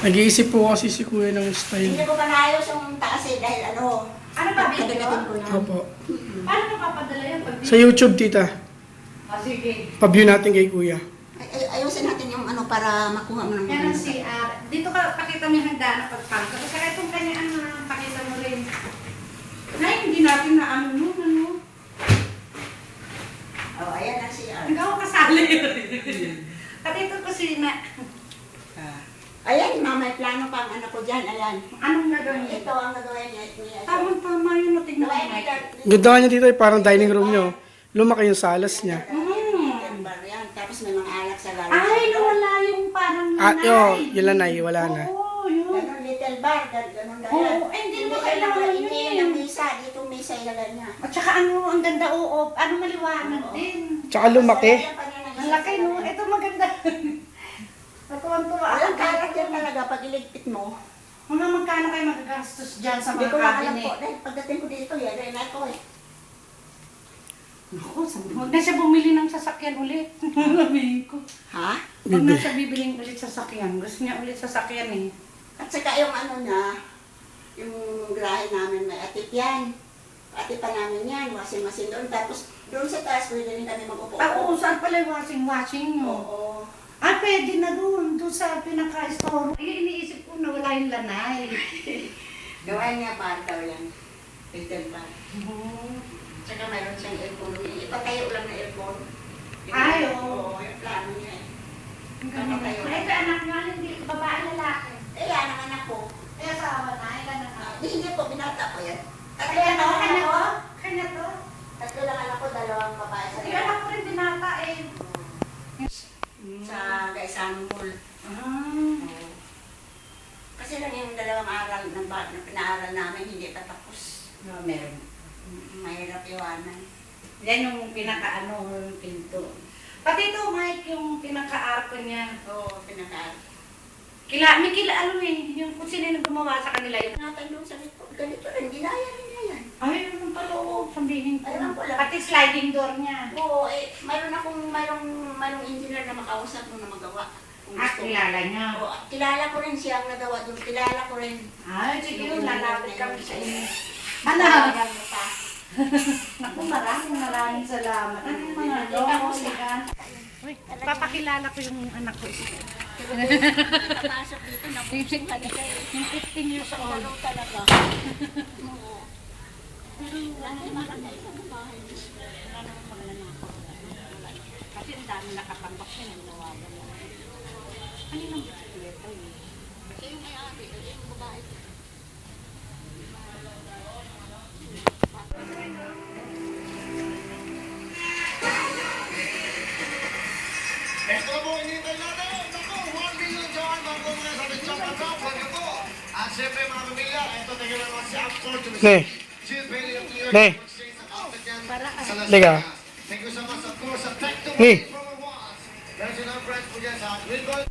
Nag-iisip po kasi si Kuya ng style. Hindi ko pa naayos yung taas eh dahil ano. Ano ba, video? Kagagatin ko yan. Opo. Paano mo papadala yan? Sa YouTube, tita. Sige. Pa-view natin kay Kuya. Ayusin natin yung ano para makuha mo ng Yan ang CR. Dito ka pakita mo yung handa na pagpangka. Kasi itong kanya pakita mo rin. Nay, hindi natin na ano nun, ano. Oh, ayan ang CR. Hindi ako kasali. At ito kasi na. Ayan, may plano pang ano ko dyan. Ayan. Anong gagawin niya? Ito ang gagawin niya. Tama yung natignan ko. Ganda nga niya dito, parang dining room niyo. Lumaki yung salas niya. Yan. Tapos may mga alak sa lalo. Ay, nawala yung parang Yun lang na, wala na. Oo, yun. Ganon little bar. Ganon na yan. Oo, hindi mo kailangan yun Hindi eh. ng misa. Dito misa ilagay niya. At saka ano, ang ganda, oo. Ano maliwanag din. Tsaka lumaki. Ang laki, no? Ito maganda. Natuwan-tuwa ako. Walang karat yan talaga pag iligpit mo. Mga magkano kayo magagastos dyan sa Hindi mga ko lang alam cabinet? po. Dahil pagdating ko dito, yan na ako eh. Naku, huwag na siya bumili ng sasakyan ulit. Sabihin ko. Ha? Huwag na siya bibiling ulit sasakyan. Gusto niya ulit sasakyan eh. At saka yung ano niya, yung grahe namin may atip yan. Atip pa namin yan, washing machine doon. Tapos doon sa taas, pwede rin kami mag-upo. Ako, saan pala yung washing nyo? Oo. Ah, pwede na doon. Doon sa pinaka-store. Ay, iniisip ko na wala yung lanay. Gawain niya para daw yan. Little bar. Tsaka mayroon siyang aircon. Ipatayo lang na aircon. Ay, oo. Yung plano niya eh. Ay, ito anak nyo, hindi babae lalaki. Eh, yan ang anak ko. Ay, asawa na, ay anak na. Hindi po, binata ko yan. Ay, ano, kanya to? Kanya to? Tatlo lang anak ko, dalawang babae sa Ay, anak ko rin binata eh. sa Gaisan Mall. Kasi lang yung dalawang aral na pinaaral namin, hindi pa tapos. No, meron. Mahirap iwanan. Yan yung pinaka-ano, pinto. Pati ito, Mike, yung pinaka-arko niya. Oo, pinakaaral. May kilala eh, yung kung sino yung gumawa sa kanila yun. Natay doon sa likod, ganito rin, ginaya rin niya yan. Ay, yung pala, oo, sabihin ko. Ayun ko lang. Pati sliding door niya. Oo, eh, mayroong engineer na makausap mo na magawa. Kung Ah, gusto mo. kilala niya. Oo, kilala ko rin siya ang nagawa doon. Kilala ko rin. Ay, sige, lalapit kami sa inyo. Ano? Ano? mo pa. Ako, maraming salamat. Ano yung mga Ikaw, Uy, papakilala ko yung anak ko. Papasok dito, nabusing talaga eh. Yung 15 years old. Ano talaga? Oo. Lalo makakay sa bahay. Lalo maglalala ako. Kasi ang dami nakapambak siya nang nawagan. Ano yung bisikleta eh? Kasi yung may-ari, yung babae. Ito po, inintay natin. Naku, 1 million dyan. Bago muna sa Lechon Patap. Welcome po. At siyempre mga pamilya, ito tayo naman si Upsort. Ne. Chief Bailey of New York. Ne. Exchange sa outlet yan sa Las Liga. Vegas. Thank you so much, of course, sa Tech to Ne. from a once. Meron silang friends po dyan sa Greenville.